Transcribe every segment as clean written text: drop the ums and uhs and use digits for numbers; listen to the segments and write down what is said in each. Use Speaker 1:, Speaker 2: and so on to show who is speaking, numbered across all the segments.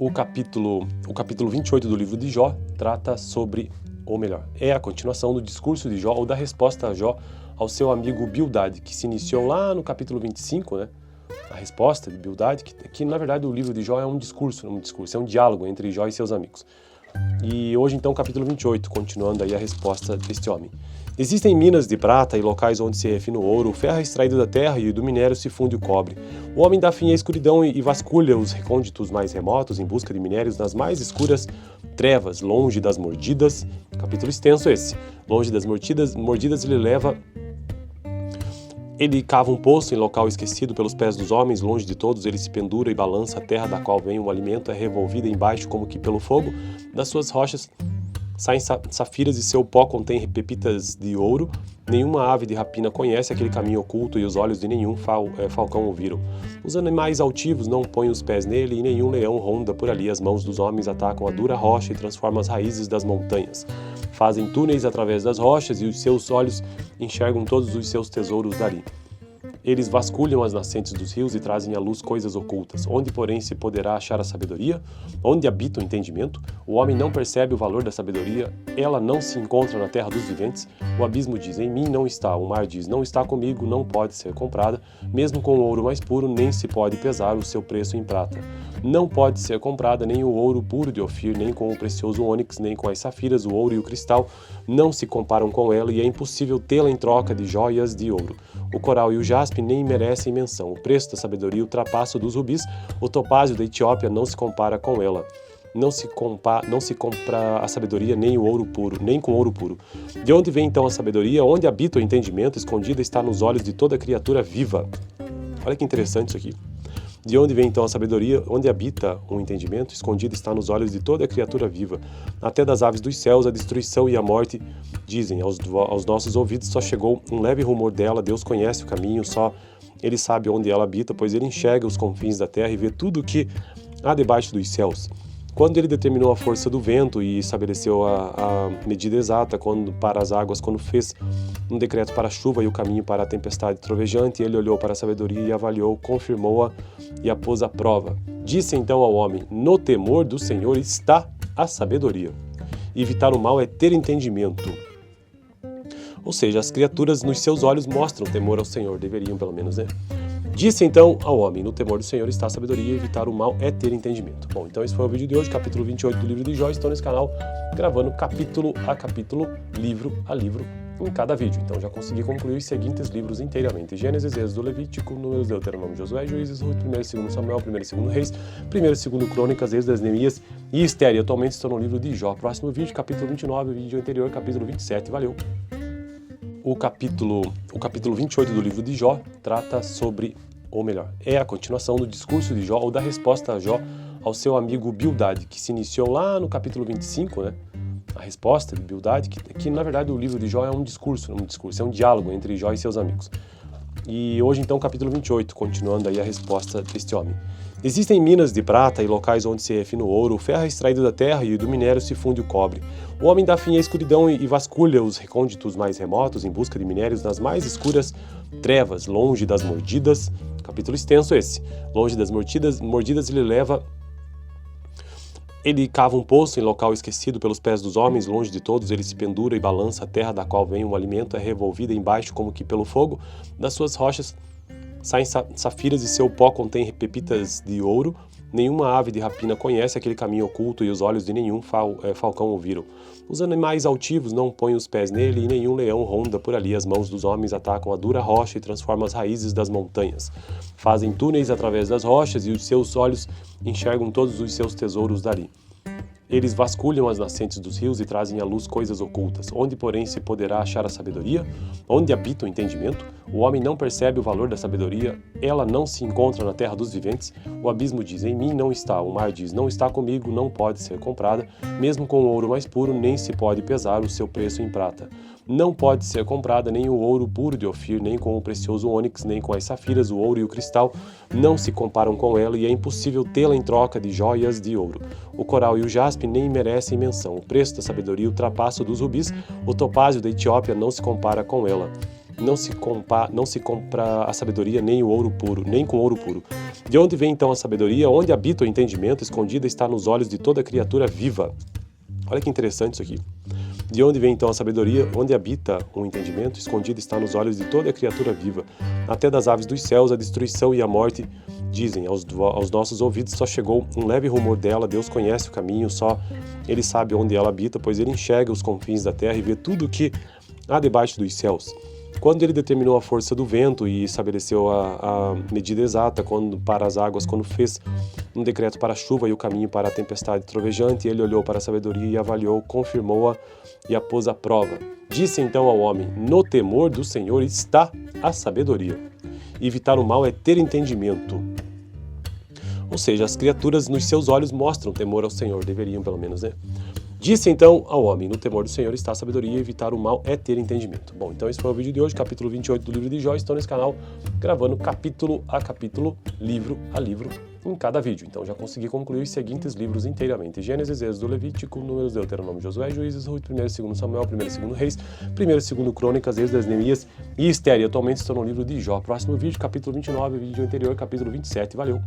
Speaker 1: O capítulo 28 do livro de Jó trata sobre, ou melhor, é a continuação do discurso de Jó, ou da resposta a Jó ao seu amigo Bildade, que se iniciou lá no capítulo 25, né? A resposta de Bildade, que na verdade o livro de Jó é um discurso, é um diálogo entre Jó e seus amigos. E hoje então capítulo 28, continuando aí a resposta deste homem. Existem minas de prata e locais onde se refina o ouro, o ferro é extraído da terra e do minério se funde o cobre. O homem dá fim à escuridão e vasculha os recônditos mais remotos em busca de minérios nas mais escuras trevas, longe das mordidas. Capítulo extenso esse. Longe das mordidas ele cava um poço em local esquecido pelos pés dos homens, longe de todos, ele se pendura e balança a terra da qual vem o alimento, é revolvida embaixo como que pelo fogo, das suas rochas saem safiras e seu pó contém pepitas de ouro. Nenhuma ave de rapina conhece aquele caminho oculto e os olhos de nenhum falcão o viram. Os animais altivos não põem os pés nele e nenhum leão ronda por ali. As mãos dos homens atacam a dura rocha e transformam as raízes das montanhas. Fazem túneis através das rochas e os seus olhos enxergam todos os seus tesouros dali. Eles vasculham as nascentes dos rios e trazem à luz coisas ocultas. Onde, porém, se poderá achar a sabedoria? Onde habita o entendimento? O homem não percebe o valor da sabedoria, ela não se encontra na terra dos viventes. O abismo diz, em mim não está. O mar diz, não está comigo, não pode ser comprada. Mesmo com o ouro mais puro, nem se pode pesar o seu preço em prata. Não pode ser comprada nem o ouro puro de Ofir, nem com o precioso ônix, nem com as safiras, o ouro e o cristal. Não se comparam com ela e é impossível tê-la em troca de joias de ouro. O coral e o jaspe nem merecem menção. O preço da sabedoria ultrapassa o dos rubis. O topázio da Etiópia não se compara com ela. Não se compra a sabedoria nem o ouro puro, nem com ouro puro. De onde vem então a sabedoria? Onde habita o entendimento? Escondida está nos olhos de toda criatura viva. Olha que interessante isso aqui. De onde vem então a sabedoria? Onde habita o entendimento? Escondido está nos olhos de toda criatura viva. Até das aves dos céus, a destruição e a morte dizem. Aos nossos ouvidos só chegou um leve rumor dela. Deus conhece o caminho, só Ele sabe onde ela habita, pois Ele enxerga os confins da terra e vê tudo o que há debaixo dos céus. Quando Ele determinou a força do vento e estabeleceu a medida exata para as águas, quando fez um decreto para a chuva e o caminho para a tempestade trovejante, Ele olhou para a sabedoria e avaliou, confirmou-a e a pôs à prova. Disse então ao homem, no temor do Senhor está a sabedoria. Evitar o mal é ter entendimento. Ou seja, as criaturas nos seus olhos mostram temor ao Senhor, deveriam pelo menos, né? Disse então ao homem, no temor do Senhor está a sabedoria e evitar o mal é ter entendimento. Bom, então esse foi o vídeo de hoje, capítulo 28 do livro de Jó. Estou nesse canal gravando capítulo a capítulo, livro a livro em cada vídeo. Então já consegui concluir os seguintes livros inteiramente. Gênesis, Êxodo, Levítico, Números, Deuteronômio, Josué, Juízes, Ruth, 1 e 2 Samuel, 1 e 2 Reis, 1 e 2 Crônicas, Êxodo, Neemias e Esther. E atualmente estou no livro de Jó. Próximo vídeo, capítulo 29, vídeo anterior, capítulo 27. Valeu! O capítulo 28 do livro de Jó trata sobre, ou melhor, é a continuação do discurso de Jó, ou da resposta a Jó ao seu amigo Bildade, que se iniciou lá no capítulo 25, né? A resposta de Bildade, que na verdade o livro de Jó é um discurso, é um diálogo entre Jó e seus amigos. E hoje então capítulo 28, continuando aí a resposta deste homem. Existem minas de prata e locais onde se refina o ouro, o ferro é extraído da terra e do minério se funde o cobre. O homem dá fim à escuridão e vasculha os recônditos mais remotos em busca de minérios nas mais escuras trevas, longe das mordidas. Capítulo extenso esse. Longe das mordidas ele cava um poço em local esquecido pelos pés dos homens, longe de todos, ele se pendura e balança a terra da qual vem o alimento, é revolvida embaixo como que pelo fogo, das suas rochas saem safiras e seu pó contém pepitas de ouro. Nenhuma ave de rapina conhece aquele caminho oculto e os olhos de nenhum falcão o viram. Os animais altivos não põem os pés nele e nenhum leão ronda por ali. As mãos dos homens atacam a dura rocha e transformam as raízes das montanhas. Fazem túneis através das rochas e os seus olhos enxergam todos os seus tesouros dali. Eles vasculham as nascentes dos rios e trazem à luz coisas ocultas. Onde, porém, se poderá achar a sabedoria? Onde habita o entendimento? O homem não percebe o valor da sabedoria, ela não se encontra na terra dos viventes. O abismo diz, em mim não está. O mar diz, não está comigo, não pode ser comprada. Mesmo com o ouro mais puro, nem se pode pesar o seu preço em prata. Não pode ser comprada nem o ouro puro de Ofir, nem com o precioso ônix, nem com as safiras, o ouro e o cristal. Não se comparam com ela e é impossível tê-la em troca de joias de ouro. O coral e o jaspe nem merecem menção. O preço da sabedoria ultrapassa o dos rubis. O topázio da Etiópia não se compara com ela. Não se compra a sabedoria nem o ouro puro, nem com ouro puro. De onde vem então a sabedoria? Onde habita o entendimento? Escondida está nos olhos de toda criatura viva. Olha que interessante isso aqui. De onde vem então a sabedoria? Onde habita o entendimento? Escondido está nos olhos de toda criatura viva. Até das aves dos céus, a destruição e a morte dizem. Aos nossos ouvidos só chegou um leve rumor dela. Deus conhece o caminho, só Ele sabe onde ela habita, pois Ele enxerga os confins da terra e vê tudo o que há debaixo dos céus. Quando Ele determinou a força do vento e estabeleceu a medida exata para as águas, quando fez um decreto para a chuva e o caminho para a tempestade trovejante, Ele olhou para a sabedoria e avaliou, confirmou-a e a pôs à prova. Disse então ao homem: no temor do Senhor está a sabedoria. Evitar o mal é ter entendimento. Ou seja, as criaturas nos seus olhos mostram temor ao Senhor, deveriam pelo menos, né? Disse então ao homem: no temor do Senhor está a sabedoria, e evitar o mal é ter entendimento. Bom, então esse foi o vídeo de hoje, capítulo 28 do livro de Jó. Estou nesse canal gravando capítulo a capítulo, livro a livro, em cada vídeo. Então já consegui concluir os seguintes livros inteiramente: Gênesis, Êxodo, Levítico, Números, Deuteronômio, Josué, Juízes, Ruth, 1º e 2º Samuel, 1º e 2º Reis, 1º e 2º Crônicas, Êxodo, Neemias e Esther. E atualmente estou no livro de Jó. Próximo vídeo, capítulo 29, vídeo anterior, capítulo 27. Valeu!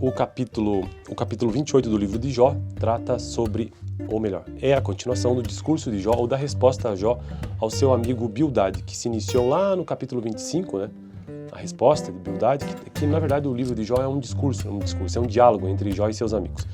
Speaker 1: O capítulo 28 do livro de Jó trata sobre, ou melhor, é a continuação do discurso de Jó, ou da resposta a Jó ao seu amigo Bildade, que se iniciou lá no capítulo 25, né? A resposta de Bildade, que na verdade o livro de Jó é um discurso, é um diálogo entre Jó e seus amigos.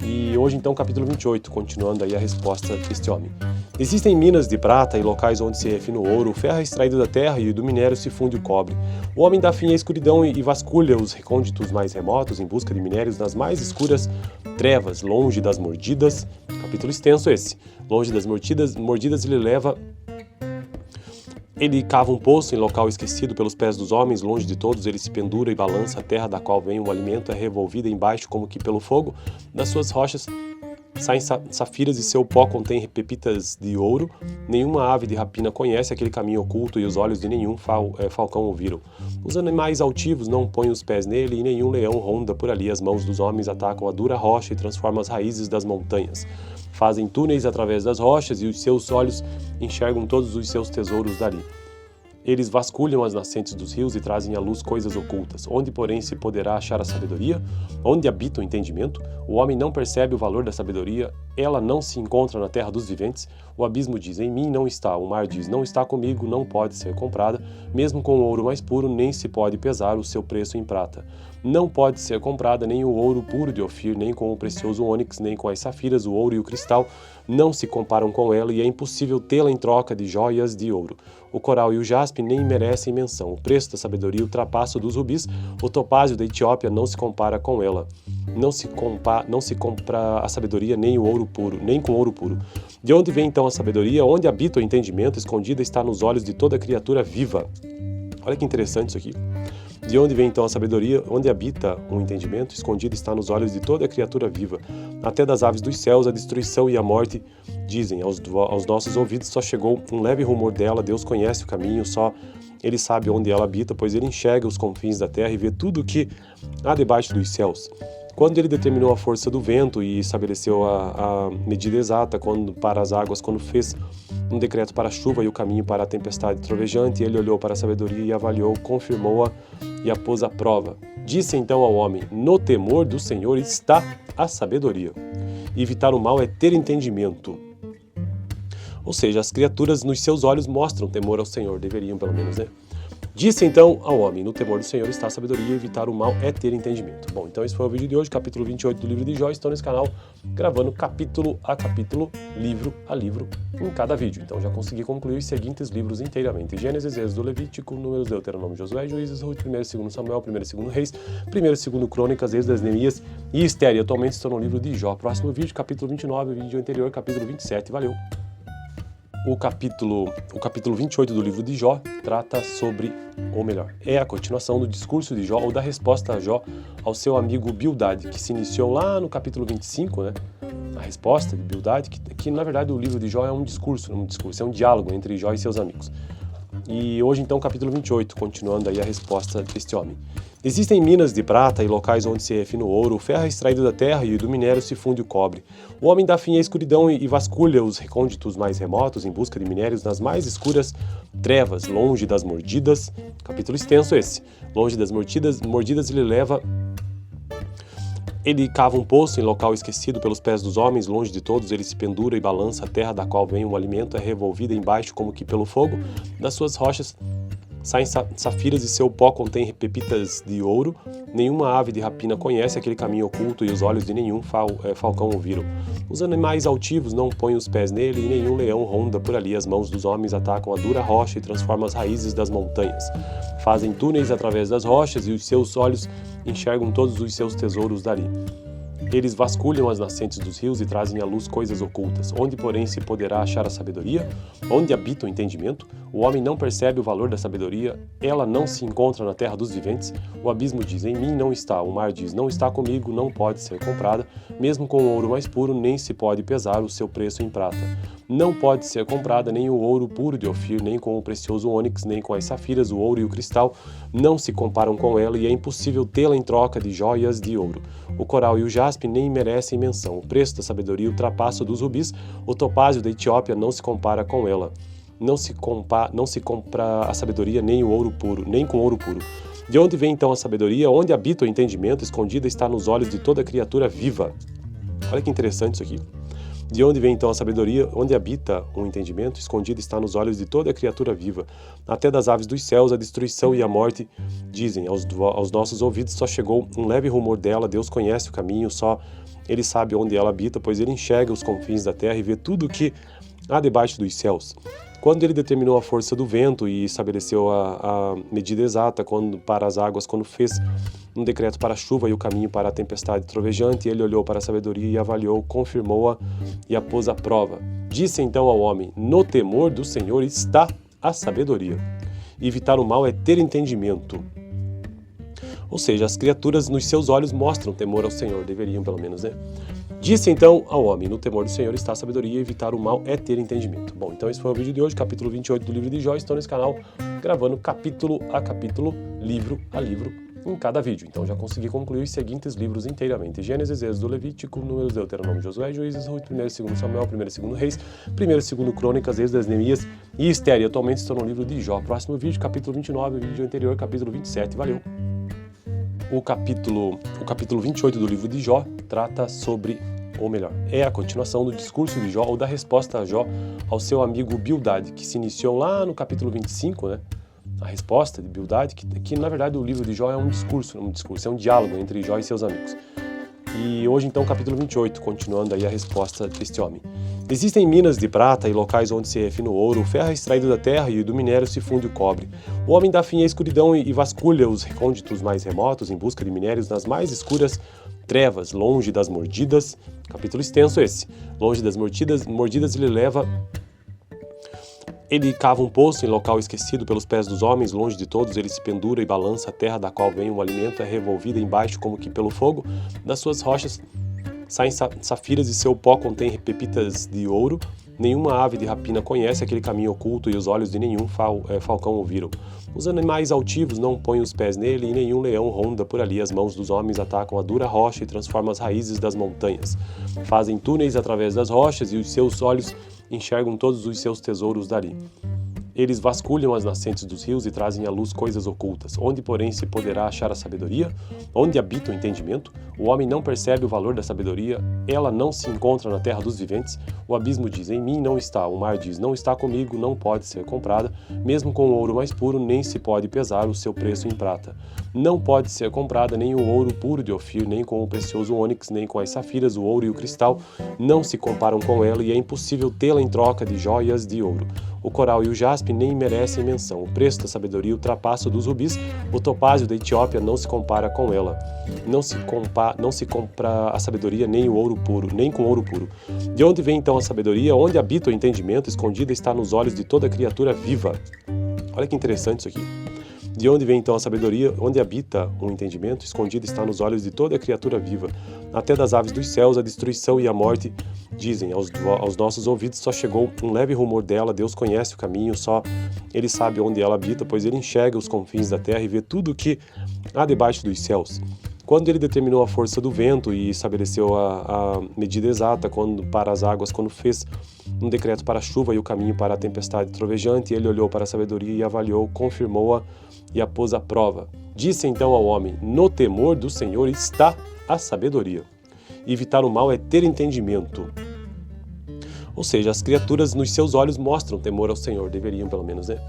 Speaker 1: E hoje então capítulo 28, continuando aí a resposta deste homem. Existem minas de prata e locais onde se refina o ouro, o ferro é extraído da terra e do minério se funde o cobre. O homem dá fim à escuridão e vasculha os recônditos mais remotos em busca de minérios nas mais escuras trevas, longe das mordidas. Capítulo extenso esse. Longe das mordidas ele cava um poço em local esquecido pelos pés dos homens, longe de todos, ele se pendura e balança a terra da qual vem o alimento, é revolvida embaixo como que pelo fogo. Das suas rochas saem safiras e seu pó contém pepitas de ouro. Nenhuma ave de rapina conhece aquele caminho oculto e os olhos de nenhum falcão o viram. Os animais altivos não põem os pés nele e nenhum leão ronda por ali. As mãos dos homens atacam a dura rocha e transformam as raízes das montanhas. Fazem túneis através das rochas e os seus olhos enxergam todos os seus tesouros dali. Eles vasculham as nascentes dos rios e trazem à luz coisas ocultas. Onde, porém, se poderá achar a sabedoria? Onde habita o entendimento? O homem não percebe o valor da sabedoria, ela não se encontra na terra dos viventes. O abismo diz: em mim não está. O mar diz: não está comigo, não pode ser comprada. Mesmo com o ouro mais puro, nem se pode pesar o seu preço em prata. Não pode ser comprada nem o ouro puro de Ofir, nem com o precioso ônix, nem com as safiras, o ouro e o cristal não se comparam com ela, e é impossível tê-la em troca de joias de ouro. O coral e o jaspe nem merecem menção. O preço da sabedoria ultrapassa o dos rubis. O topázio da Etiópia não se compara com ela. Não se compra a sabedoria nem o ouro puro, nem com ouro puro. De onde vem então a sabedoria? Onde habita o entendimento? Escondida está nos olhos de toda criatura viva. Olha que interessante isso aqui. De onde vem então a sabedoria? Onde habita o entendimento? Escondido está nos olhos de toda criatura viva. Até das aves dos céus, a destruição e a morte dizem. Aos nossos ouvidos só chegou um leve rumor dela. Deus conhece o caminho, só Ele sabe onde ela habita, pois Ele enxerga os confins da terra e vê tudo o que há debaixo dos céus. Quando Ele determinou a força do vento e estabeleceu a medida exata para as águas, quando fez um decreto para a chuva e o caminho para a tempestade trovejante, Ele olhou para a sabedoria e avaliou, confirmou-a e a pôs à prova. Disse então ao homem: no temor do Senhor está a sabedoria. Evitar o mal é ter entendimento. Ou seja, as criaturas nos seus olhos mostram temor ao Senhor, deveriam pelo menos, né? Disse então ao homem: no temor do Senhor está a sabedoria, evitar o mal é ter entendimento. Bom, então esse foi o vídeo de hoje, capítulo 28 do livro de Jó. Estou nesse canal gravando capítulo a capítulo, livro a livro, em cada vídeo. Então já consegui concluir os seguintes livros inteiramente: Gênesis, Êxodo, Levítico, Números, Deuteronômio, Josué, Juízes, Ruth, 1º e 2º Samuel, 1º e 2º Reis, 1º e 2º Crônicas, Êxodo, Neemias e Esther. E atualmente estou no livro de Jó. Próximo vídeo, capítulo 29, vídeo anterior, capítulo 27. Valeu! O capítulo 28 do livro de Jó trata sobre, ou melhor, é a continuação do discurso de Jó, ou da resposta a Jó ao seu amigo Bildade, que se iniciou lá no capítulo 25, né? A resposta de Bildade, que na verdade o livro de Jó é um discurso, é um diálogo entre Jó e seus amigos. E hoje então capítulo 28, continuando aí a resposta deste homem. Existem minas de prata e locais onde se refina o ouro, o ferro é extraído da terra e do minério se funde o cobre. O homem dá fim à escuridão e vasculha os recônditos mais remotos em busca de minérios nas mais escuras trevas, longe das mordidas. Capítulo extenso esse. Longe das mordidas ele cava um poço em local esquecido pelos pés dos homens, longe de todos, ele se pendura e balança a terra da qual vem o alimento, é revolvida embaixo como que pelo fogo, das suas rochas saem safiras e seu pó contém pepitas de ouro. Nenhuma ave de rapina conhece aquele caminho oculto e os olhos de nenhum falcão o viram. Os animais altivos não põem os pés nele e nenhum leão ronda por ali. As mãos dos homens atacam a dura rocha e transformam as raízes das montanhas. Fazem túneis através das rochas e os seus olhos enxergam todos os seus tesouros dali. Eles vasculham as nascentes dos rios e trazem à luz coisas ocultas. Onde, porém, se poderá achar a sabedoria? Onde habita o entendimento? O homem não percebe o valor da sabedoria, ela não se encontra na terra dos viventes. O abismo diz, em mim não está. O mar diz, não está comigo, não pode ser comprada. Mesmo com o ouro mais puro, nem se pode pesar o seu preço em prata. Não pode ser comprada nem o ouro puro de Ofir, nem com o precioso ônix, nem com as safiras, o ouro e o cristal não se comparam com ela e é impossível tê-la em troca de joias de ouro. O coral e o jaspe nem merecem menção. O preço da sabedoria ultrapassa o dos rubis. O topázio da Etiópia não se compara com ela. Não se compra a sabedoria nem o ouro puro, nem com ouro puro. De onde vem então a sabedoria? Onde habita o entendimento? Escondida está nos olhos de toda criatura viva. Olha que interessante isso aqui. De onde vem então a sabedoria? Onde habita o entendimento? Escondido está nos olhos de toda criatura viva. Até das aves dos céus, a destruição e a morte dizem. Aos nossos ouvidos só chegou um leve rumor dela. Deus conhece o caminho, só Ele sabe onde ela habita, pois Ele enxerga os confins da terra e vê tudo o que há debaixo dos céus. Quando Ele determinou a força do vento e estabeleceu a medida exata para as águas, quando fez um decreto para a chuva e o caminho para a tempestade trovejante, Ele olhou para a sabedoria e avaliou, confirmou-a e a pôs à prova. Disse então ao homem, no temor do Senhor está a sabedoria. Evitar o mal é ter entendimento. Ou seja, as criaturas nos seus olhos mostram temor ao Senhor, deveriam pelo menos, né? Disse então ao homem, no temor do Senhor está a sabedoria, e evitar o mal é ter entendimento. Bom, então esse foi o vídeo de hoje, capítulo 28 do livro de Jó. Estou nesse canal gravando capítulo a capítulo, livro a livro, em cada vídeo. Então já consegui concluir os seguintes livros inteiramente: Gênesis, Êxodo, Levítico, Números, Deuteronômio, Josué, Juízes, Ruth, 1º e 2º Samuel, 1º e 2º Reis, 1º e 2º Crônicas, Êxodo, Neemias e Esther. E atualmente estou no livro de Jó. Próximo vídeo, capítulo 29, vídeo anterior, capítulo 27. Valeu! O capítulo 28 do livro de Jó trata sobre, ou melhor, é a continuação do discurso de Jó, ou da resposta a Jó ao seu amigo Bildade, que se iniciou lá no capítulo 25, né? A resposta de Bildade, que na verdade o livro de Jó é um discurso, é um diálogo entre Jó e seus amigos. E hoje então capítulo 28, continuando aí a resposta deste homem. Existem minas de prata e locais onde se refina o ouro, o ferro é extraído da terra e do minério se funde o cobre. O homem dá fim à escuridão e vasculha os recônditos mais remotos em busca de minérios nas mais escuras trevas, longe das mordidas. Capítulo extenso esse. Longe das mordidas ele cava um poço em local esquecido pelos pés dos homens, longe de todos, ele se pendura e balança a terra da qual vem o alimento, é revolvida embaixo como que pelo fogo, das suas rochas saem safiras e seu pó contém pepitas de ouro. Nenhuma ave de rapina conhece aquele caminho oculto e os olhos de nenhum falcão o viram. Os animais altivos não põem os pés nele e nenhum leão ronda por ali. As mãos dos homens atacam a dura rocha e transformam as raízes das montanhas. Fazem túneis através das rochas e os seus olhos enxergam todos os seus tesouros dali. Eles vasculham as nascentes dos rios e trazem à luz coisas ocultas. Onde, porém, se poderá achar a sabedoria? Onde habita o entendimento? O homem não percebe o valor da sabedoria, ela não se encontra na terra dos viventes. O abismo diz, em mim não está. O mar diz, não está comigo, não pode ser comprada. Mesmo com o ouro mais puro, nem se pode pesar o seu preço em prata. Não pode ser comprada nem o ouro puro de Ofir, nem com o precioso ônix, nem com as safiras, o ouro e o cristal não se comparam com ela e é impossível tê-la em troca de joias de ouro. O coral e o jaspe nem merecem menção. O preço da sabedoria ultrapassa o dos rubis. O topázio da Etiópia não se compara com ela. Não se compra a sabedoria nem o ouro puro, nem com ouro puro. De onde vem então a sabedoria? Onde habita o entendimento? Escondida está nos olhos de toda criatura viva. Olha que interessante isso aqui. De onde vem então a sabedoria? Onde habita o entendimento? Escondido está nos olhos de toda criatura viva. Até das aves dos céus, a destruição e a morte dizem. Aos nossos ouvidos só chegou um leve rumor dela. Deus conhece o caminho, só Ele sabe onde ela habita, pois Ele enxerga os confins da terra e vê tudo o que há debaixo dos céus. Quando Ele determinou a força do vento e estabeleceu a medida exata para as águas, quando fez um decreto para a chuva e o caminho para a tempestade trovejante, Ele olhou para a sabedoria e avaliou, confirmou-a e a pôs à prova. Disse então ao homem: no temor do Senhor está a sabedoria. Evitar o mal é ter entendimento. Ou seja, as criaturas nos seus olhos mostram temor ao Senhor, deveriam pelo menos, né?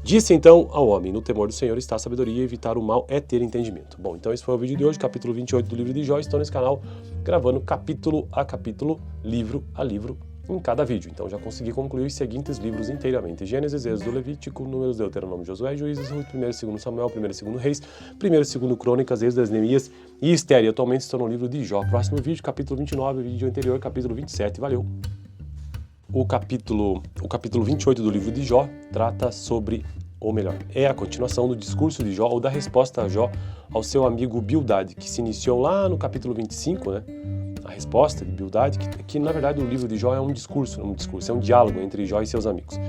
Speaker 1: Disse então ao homem: no temor do Senhor está a sabedoria, evitar o mal é ter entendimento. Bom, então esse foi o vídeo de hoje, capítulo 28 do livro de Jó. Estou nesse canal gravando capítulo a capítulo, livro a livro, em cada vídeo. Então já consegui concluir os seguintes livros inteiramente: Gênesis, Êxodo, Levítico, Números, Deuteronômio, Josué, Juízes, Ruth, 1 e 2 Samuel, 1 e 2 Reis, 1 e 2 Crônicas, Êxodo, Neemias e Esther. E atualmente estou no livro de Jó. Próximo vídeo, capítulo 29, vídeo anterior, capítulo 27. Valeu! O capítulo 28 do livro de Jó trata sobre, ou melhor, é a continuação do discurso de Jó, ou da resposta a Jó ao seu amigo Bildade, que se iniciou lá no capítulo 25, né? A resposta de Bildade, que na verdade o livro de Jó é um discurso, é um diálogo entre Jó e seus amigos.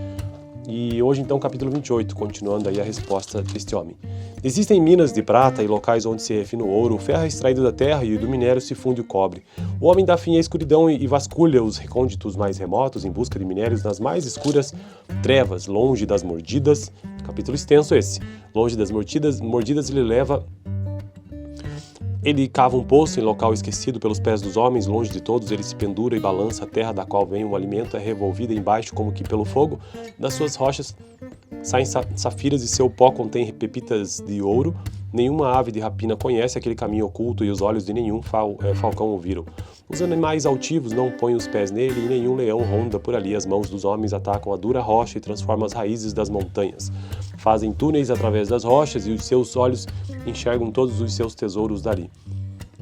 Speaker 1: E hoje então capítulo 28, continuando aí a resposta deste homem. Existem minas de prata e locais onde se refina o ouro, o ferro é extraído da terra e do minério se funde o cobre. O homem dá fim à escuridão e vasculha os recônditos mais remotos em busca de minérios nas mais escuras trevas, longe das mordidas. Capítulo extenso esse. Longe das mordidas ele cava um poço em local esquecido pelos pés dos homens, longe de todos, ele se pendura e balança a terra da qual vem o alimento, é revolvida embaixo como que pelo fogo. Das suas rochas saem safiras e seu pó contém pepitas de ouro. Nenhuma ave de rapina conhece aquele caminho oculto e os olhos de nenhum falcão o viram. Os animais altivos não põem os pés nele e nenhum leão ronda por ali. As mãos dos homens atacam a dura rocha e transformam as raízes das montanhas. Fazem túneis através das rochas e os seus olhos enxergam todos os seus tesouros dali.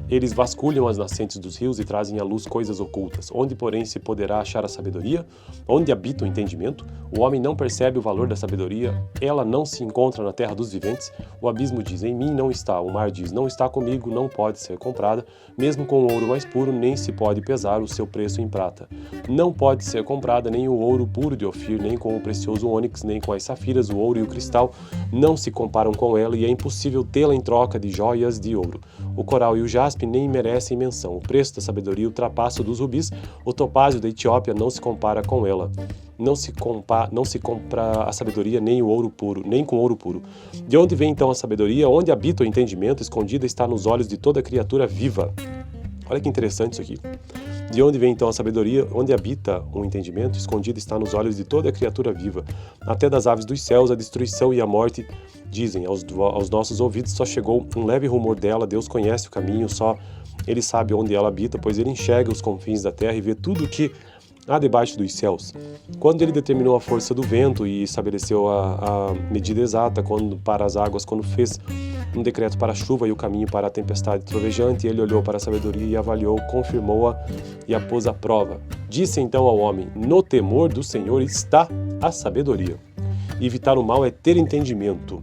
Speaker 1: Eles vasculham as nascentes dos rios e trazem à luz coisas ocultas. Onde, porém, se poderá achar a sabedoria? Onde habita o entendimento? O homem não percebe o valor da sabedoria. Ela não se encontra na terra dos viventes. O abismo diz: em mim não está. O mar diz: não está comigo, não pode ser comprada. Mesmo com o ouro mais puro, nem se pode pesar o seu preço em prata. Não pode ser comprada nem o ouro puro de Ofir, nem com o precioso ônix, nem com as safiras. O ouro e o cristal não se comparam com ela e é impossível tê-la em troca de joias de ouro. O coral e o jaspe nem merecem menção. O preço da sabedoria ultrapassa o dos rubis. O topázio da Etiópia não se compara com ela. Não se compra a sabedoria nem o ouro puro, nem com ouro puro. De onde vem então a sabedoria? Onde habita o entendimento? Escondida está nos olhos de toda criatura viva. Olha que interessante isso aqui. De onde vem então a sabedoria? Onde habita o entendimento? Escondido está nos olhos de toda criatura viva. Até das aves dos céus, a destruição e a morte dizem. Aos nossos ouvidos só chegou um leve rumor dela. Deus conhece o caminho, só Ele sabe onde ela habita, pois Ele enxerga os confins da terra e vê tudo o que há debaixo dos céus. Quando Ele determinou a força do vento e estabeleceu a medida exata para as águas, quando fez um decreto para a chuva e o caminho para a tempestade trovejante, Ele olhou para a sabedoria e avaliou, confirmou-a e a pôs à prova. Disse então ao homem: no temor do Senhor está a sabedoria. Evitar o mal é ter entendimento.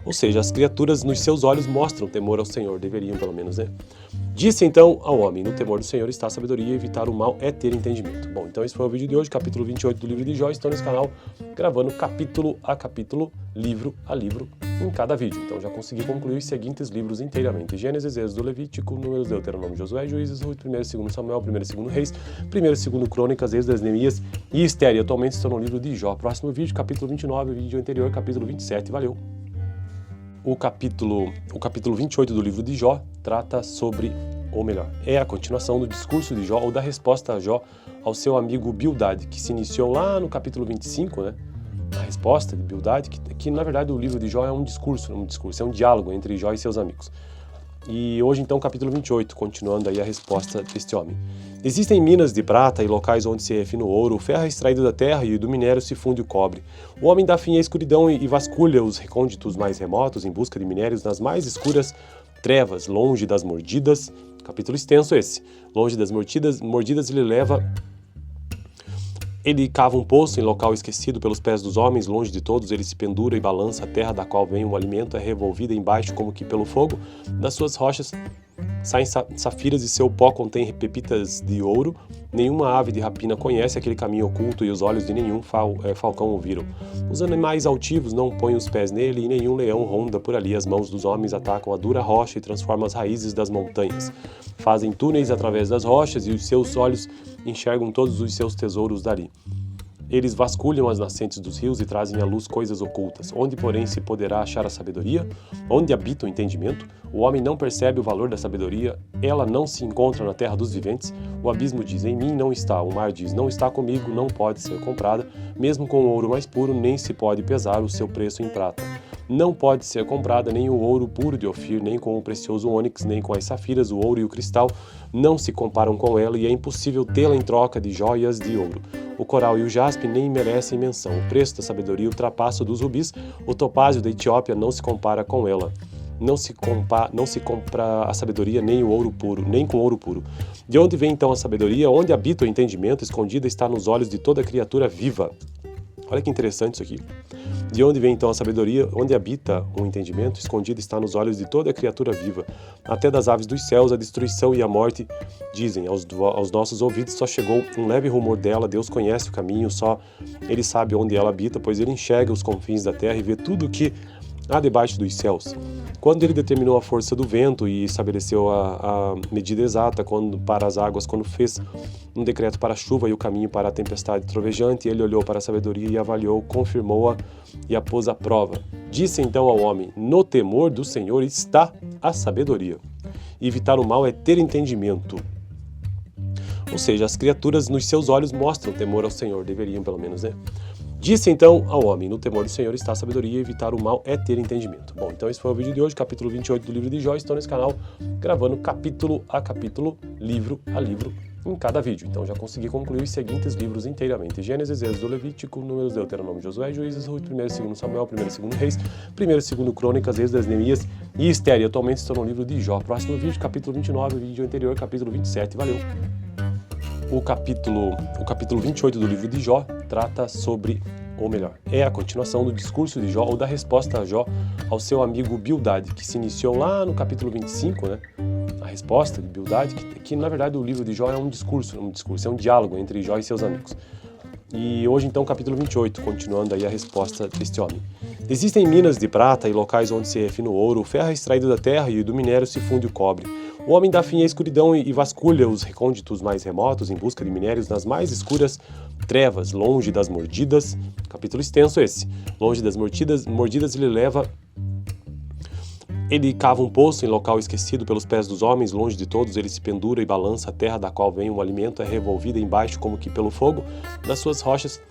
Speaker 1: Ou seja, as criaturas nos seus olhos mostram temor ao Senhor, deveriam pelo menos, né? Disse então ao homem: no temor do Senhor está a sabedoria, evitar o mal é ter entendimento. Bom, então esse foi o vídeo de hoje, capítulo 28 do livro de Jó. Estou nesse canal gravando capítulo a capítulo, livro a livro, em cada vídeo. Então já consegui concluir os seguintes livros inteiramente: Gênesis, Êxodo, Levítico, Números, Deuteronômio, Josué, Juízes, Ruth, 1 e 2 Samuel, 1 e 2 Reis, 1 e 2 Crônicas, Êxodo, Neemias e Esther. E atualmente estou no livro de Jó. Próximo vídeo, capítulo 29, vídeo anterior, capítulo 27. Valeu! O capítulo 28 do livro de Jó trata sobre, ou melhor, é a continuação do discurso de Jó, ou da resposta a Jó ao seu amigo Bildade, que se iniciou lá no capítulo 25, né? A resposta de Bildade, que na verdade o livro de Jó é um discurso, é um diálogo entre Jó e seus amigos. E hoje então capítulo 28, continuando aí a resposta deste homem. Existem minas de prata e locais onde se refina o ouro, o ferro é extraído da terra e do minério se funde o cobre. O homem dá fim à escuridão e vasculha os recônditos mais remotos em busca de minérios nas mais escuras trevas, longe das mordidas. Capítulo extenso esse. Longe das mordidas ele leva Ele cava um poço em local esquecido pelos pés dos homens, longe de todos, ele se pendura e balança, a terra da qual vem o alimento é revolvida embaixo como que pelo fogo, das suas rochas saem safiras e seu pó contém pepitas de ouro. Nenhuma ave de rapina conhece aquele caminho oculto e os olhos de nenhum falcão o viram. Os animais altivos não põem os pés nele e nenhum leão ronda por ali. As mãos dos homens atacam a dura rocha e transformam as raízes das montanhas. Fazem túneis através das rochas e os seus olhos enxergam todos os seus tesouros dali. Eles vasculham as nascentes dos rios e trazem à luz coisas ocultas. Onde, porém, se poderá achar a sabedoria? Onde habita o entendimento? O homem não percebe o valor da sabedoria, ela não se encontra na terra dos viventes. O abismo diz, em mim não está. O mar diz, não está comigo, não pode ser comprada. Mesmo com o ouro mais puro, nem se pode pesar o seu preço em prata. Não pode ser comprada nem o ouro puro de Ofir, nem com o precioso ônix, nem com as safiras, o ouro e o cristal não se comparam com ela e é impossível tê-la em troca de joias de ouro. O coral e o jaspe nem merecem menção. O preço da sabedoria ultrapassa o dos rubis. O topázio da Etiópia não se compara com ela. Não se compra a sabedoria nem o ouro puro, nem com ouro puro. De onde vem então a sabedoria? Onde habita o entendimento? Escondida está nos olhos de toda criatura viva. Olha que interessante isso aqui. De onde vem então a sabedoria? Onde habita o entendimento? Escondido está nos olhos de toda criatura viva. Até das aves dos céus, a destruição e a morte dizem. Aos nossos ouvidos só chegou um leve rumor dela. Deus conhece o caminho, só Ele sabe onde ela habita, pois Ele enxerga os confins da terra e vê tudo o que há debaixo dos céus. Quando Ele determinou a força do vento e estabeleceu a medida exata para as águas, quando fez um decreto para a chuva e o caminho para a tempestade trovejante, Ele olhou para a sabedoria e avaliou, confirmou-a e a pôs à prova. Disse então ao homem, no temor do Senhor está a sabedoria. Evitar o mal é ter entendimento. Ou seja, as criaturas nos seus olhos mostram temor ao Senhor, deveriam pelo menos, né? Disse então ao homem, no temor do Senhor está a sabedoria, evitar o mal é ter entendimento. Bom, então esse foi o vídeo de hoje, capítulo 28 do livro de Jó. Estou nesse canal gravando capítulo a capítulo, livro a livro, em cada vídeo. Então já consegui concluir os seguintes livros inteiramente. Gênesis, Êxodo, Levítico, Números, Deuteronômio, Josué, Juízes, Ruth, 1 e 2 Samuel, 1 e 2 Reis, 1 e 2 Crônicas, Êxodo, Neemias e Esther. E atualmente estou no livro de Jó. Próximo vídeo, capítulo 29, vídeo anterior, capítulo 27. Valeu! O capítulo 28 do livro de Jó trata sobre, ou melhor, é a continuação do discurso de Jó ou da resposta a Jó ao seu amigo Bildade, que se iniciou lá no capítulo 25, né? A resposta de Bildade, que na verdade o livro de Jó é um discurso, é um diálogo entre Jó e seus amigos. E hoje então capítulo 28, continuando aí a resposta deste homem. Existem minas de prata e locais onde se refina o ouro, o ferro é extraído da terra e do minério se funde o cobre. O homem dá fim à escuridão e vasculha os recônditos mais remotos em busca de minérios nas mais escuras trevas, longe das mordidas. Capítulo extenso esse. Longe das mordidas ele cava um poço em local esquecido pelos pés dos homens, longe de todos, ele se pendura e balança, a terra da qual vem o alimento é revolvida embaixo como que pelo fogo, das suas rochas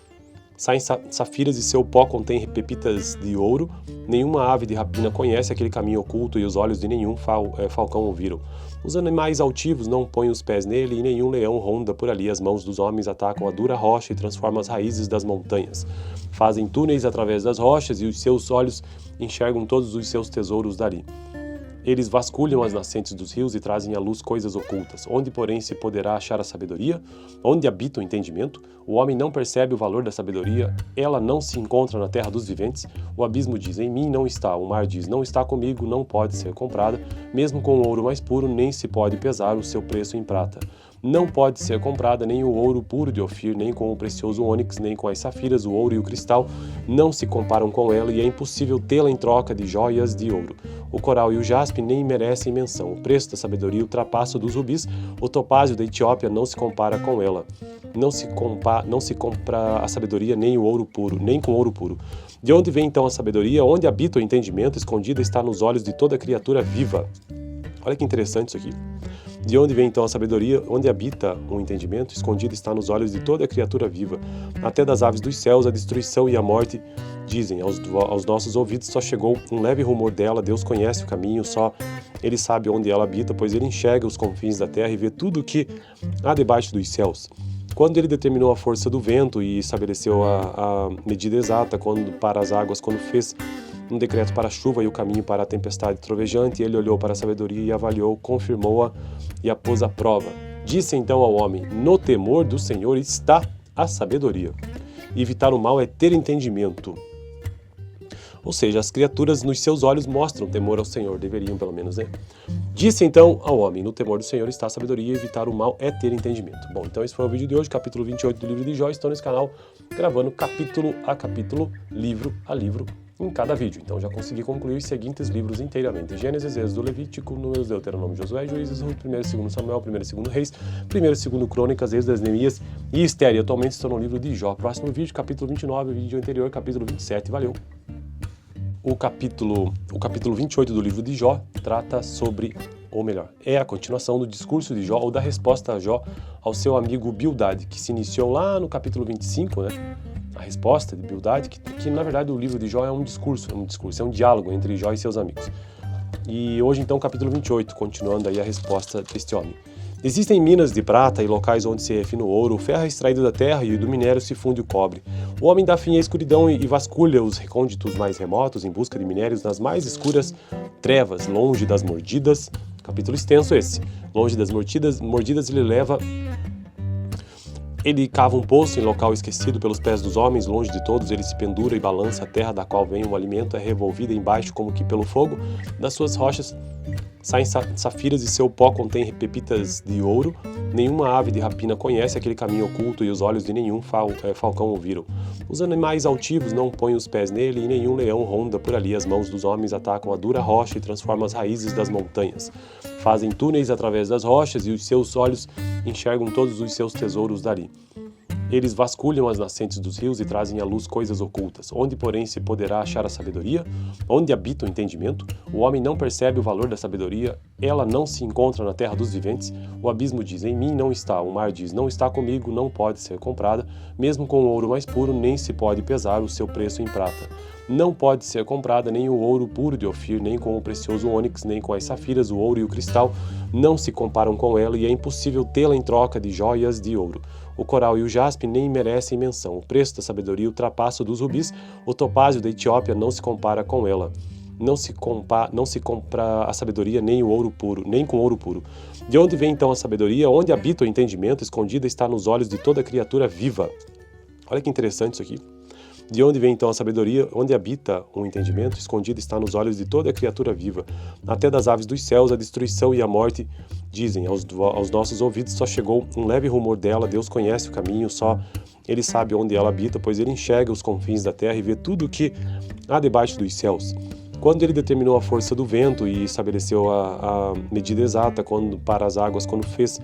Speaker 1: saem safiras e seu pó contém pepitas de ouro. Nenhuma ave de rapina conhece aquele caminho oculto e os olhos de nenhum falcão o viram. Os animais altivos não põem os pés nele e nenhum leão ronda por ali. As mãos dos homens atacam a dura rocha e transformam as raízes das montanhas. Fazem túneis através das rochas e os seus olhos enxergam todos os seus tesouros dali. Eles vasculham as nascentes dos rios e trazem à luz coisas ocultas. Onde, porém, se poderá achar a sabedoria? Onde habita o entendimento? O homem não percebe o valor da sabedoria, ela não se encontra na terra dos viventes. O abismo diz, em mim não está. O mar diz, não está comigo, não pode ser comprada. Mesmo com o ouro mais puro, nem se pode pesar o seu preço em prata. Não pode ser comprada nem o ouro puro de Ofir, nem com o precioso ônix, nem com as safiras, o ouro e o cristal não se comparam com ela e é impossível tê-la em troca de joias de ouro. O coral e o jaspe nem merecem menção. O preço da sabedoria ultrapassa o dos rubis. O topázio da Etiópia não se compara com ela. Não se compra a sabedoria nem o ouro puro, nem com ouro puro. De onde vem então a sabedoria? Onde habita o entendimento? Escondida está nos olhos de toda criatura viva. Olha que interessante isso aqui. De onde vem então a sabedoria? Onde habita o entendimento? Escondido está nos olhos de toda criatura viva. Até das aves dos céus, a destruição e a morte dizem. Aos nossos ouvidos só chegou um leve rumor dela. Deus conhece o caminho, só Ele sabe onde ela habita, pois Ele enxerga os confins da terra e vê tudo o que há debaixo dos céus. Quando Ele determinou a força do vento e estabeleceu a medida exata para as águas, quando fez um decreto para a chuva e o caminho para a tempestade trovejante, Ele olhou para a sabedoria e avaliou, confirmou-a e a pôs à prova. Disse então ao homem, no temor do Senhor está a sabedoria. Evitar o mal é ter entendimento. Ou seja, as criaturas nos seus olhos mostram temor ao Senhor, deveriam pelo menos, né? Disse então ao homem, no temor do Senhor está a sabedoria, e evitar o mal é ter entendimento. Bom, então esse foi o vídeo de hoje, capítulo 28 do livro de Jó. Estou nesse canal gravando capítulo a capítulo, livro a livro, em cada vídeo. Então já consegui concluir os seguintes livros inteiramente: Gênesis, Êxodo, Levítico, Números, Deuteronômio, Josué, Juízes, Ruth, 1º e 2º Samuel, 1º e 2º Reis, 1º e 2º Crônicas, Êxodo, Neemias e Esther. E atualmente estou no livro de Jó. Próximo vídeo, capítulo 29, vídeo anterior, capítulo 27. Valeu! O capítulo 28 do livro de Jó trata sobre, ou melhor, é a continuação do discurso de Jó, ou da resposta a Jó ao seu amigo Bildade, que se iniciou lá no capítulo 25, né? A resposta de Bildade, que na verdade o livro de Jó é um discurso, é um diálogo entre Jó e seus amigos. E hoje então capítulo 28, continuando aí a resposta deste homem. Existem minas de prata e locais onde se refina o ouro, o ferro é extraído da terra e do minério se funde o cobre. O homem dá fim à escuridão e vasculha os recônditos mais remotos em busca de minérios nas mais escuras trevas, longe das mordidas. Capítulo extenso esse. Longe das mordidas ele cava um poço em local esquecido pelos pés dos homens, longe de todos, ele se pendura e balança a terra da qual vem o alimento, é revolvida embaixo como que pelo fogo. Das suas rochas saem safiras e seu pó contém pepitas de ouro. Nenhuma ave de rapina conhece aquele caminho oculto e os olhos de nenhum falcão o viram. Os animais altivos não põem os pés nele e nenhum leão ronda por ali. As mãos dos homens atacam a dura rocha e transformam as raízes das montanhas. Fazem túneis através das rochas e os seus olhos enxergam todos os seus tesouros dali. Eles vasculham as nascentes dos rios e trazem à luz coisas ocultas. Onde, porém, se poderá achar a sabedoria? Onde habita o entendimento? O homem não percebe o valor da sabedoria, ela não se encontra na terra dos viventes. O abismo diz, em mim não está. O mar diz, não está comigo, não pode ser comprada. Mesmo com o ouro mais puro, nem se pode pesar o seu preço em prata. Não pode ser comprada nem o ouro puro de Ofir, nem com o precioso ônix, nem com as safiras, o ouro e o cristal. Não se comparam com ela e é impossível tê-la em troca de joias de ouro. O coral e o jaspe nem merecem menção. O preço da sabedoria ultrapassa o dos rubis. O topázio da Etiópia não se compara com ela. Não se compra a sabedoria nem o ouro puro, nem com ouro puro. De onde vem então a sabedoria? Onde habita o entendimento? Escondida está nos olhos de toda criatura viva. Olha que interessante isso aqui. De onde vem então a sabedoria? Onde habita o entendimento? Escondido está nos olhos de toda criatura viva. Até das aves dos céus, a destruição e a morte dizem. Aos nossos ouvidos só chegou um leve rumor dela. Deus conhece o caminho, só Ele sabe onde ela habita, pois Ele enxerga os confins da terra e vê tudo o que há debaixo dos céus. Quando Ele determinou a força do vento e estabeleceu a medida exata para as águas, quando fez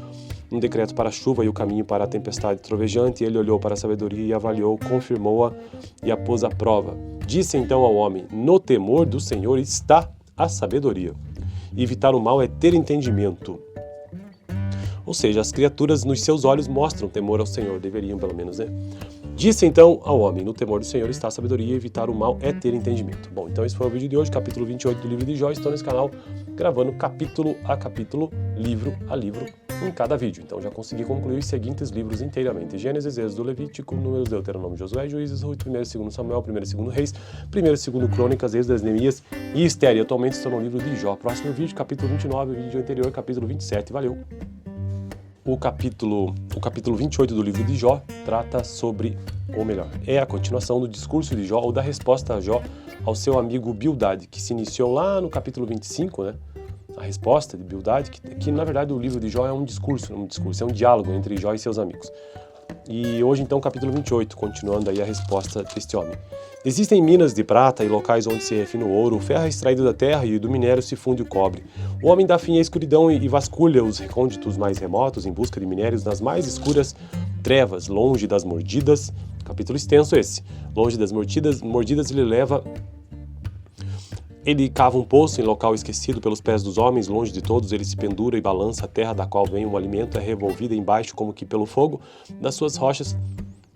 Speaker 1: um decreto para a chuva e o caminho para a tempestade trovejante, ele olhou para a sabedoria e avaliou, confirmou-a e a pôs à prova. Disse então ao homem, no temor do Senhor está a sabedoria. E evitar o mal é ter entendimento. Ou seja, as criaturas nos seus olhos mostram temor ao Senhor, deveriam pelo menos, né? Disse então ao homem, no temor do Senhor está a sabedoria, e evitar o mal é ter entendimento. Bom, então esse foi o vídeo de hoje, capítulo 28 do livro de Jó. Estou nesse canal gravando capítulo a capítulo, livro a livro, em cada vídeo. Então já consegui concluir os seguintes livros inteiramente: Gênesis, Êxodo, Levítico, Números, Deuteronômio, Josué, Juízes, Ruth, 1º e 2º Samuel, 1º e 2º Reis, 1º e 2º Crônicas, Êxodo, Neemias e Esther. E atualmente estou no livro de Jó. Próximo vídeo, capítulo 29, vídeo anterior, capítulo 27. Valeu! O capítulo 28 do livro de Jó trata sobre, ou melhor, é a continuação do discurso de Jó, ou da resposta a Jó ao seu amigo Bildade, que se iniciou lá no capítulo 25, né? A resposta de Bildade, que na verdade o livro de Jó é um discurso, é um diálogo entre Jó e seus amigos. E hoje então capítulo 28, continuando aí a resposta deste homem. Existem minas de prata e locais onde se refina o ouro, o ferro é extraído da terra e do minério se funde o cobre. O homem dá fim à escuridão e vasculha os recônditos mais remotos em busca de minérios nas mais escuras trevas, longe das mordidas. Capítulo extenso esse. Longe das mordidas ele cava um poço em local esquecido pelos pés dos homens, longe de todos, ele se pendura e balança a terra da qual vem o alimento, é revolvida embaixo como que pelo fogo. Das suas rochas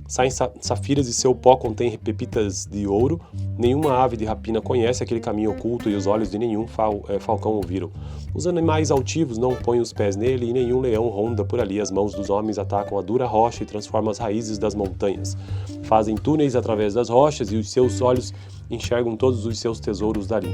Speaker 1: saem safiras e seu pó contém pepitas de ouro. Nenhuma ave de rapina conhece aquele caminho oculto e os olhos de nenhum falcão o viram. Os animais altivos não põem os pés nele e nenhum leão ronda por ali. As mãos dos homens atacam a dura rocha e transformam as raízes das montanhas. Fazem túneis através das rochas e os seus olhos enxergam todos os seus tesouros dali.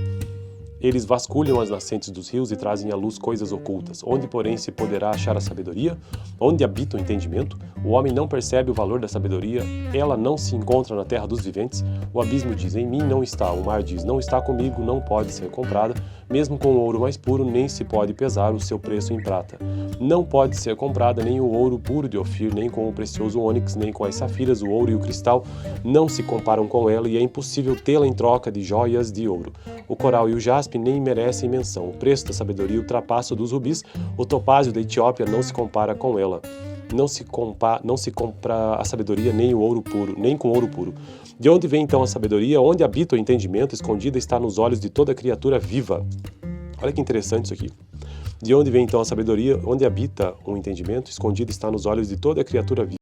Speaker 1: Eles vasculham as nascentes dos rios e trazem à luz coisas ocultas. Onde, porém, se poderá achar a sabedoria? Onde habita o entendimento? O homem não percebe o valor da sabedoria, ela não se encontra na terra dos viventes. O abismo diz, em mim não está. O mar diz, não está comigo, não pode ser comprada. Mesmo com o ouro mais puro, nem se pode pesar o seu preço em prata. Não pode ser comprada nem o ouro puro de Ofir, nem com o precioso ônix, nem com as safiras, o ouro e o cristal não se comparam com ela, e é impossível tê-la em troca de joias de ouro. O coral e o jaspe nem merecem menção. O preço da sabedoria ultrapassa o dos rubis. O topázio da Etiópia não se compara com ela. Não se compra a sabedoria nem o ouro puro, nem com ouro puro. De onde vem então a sabedoria? Onde habita o entendimento? Escondida está nos olhos de toda criatura viva. Olha que interessante isso aqui. De onde vem então a sabedoria? Onde habita o entendimento? Escondida está nos olhos de toda criatura viva.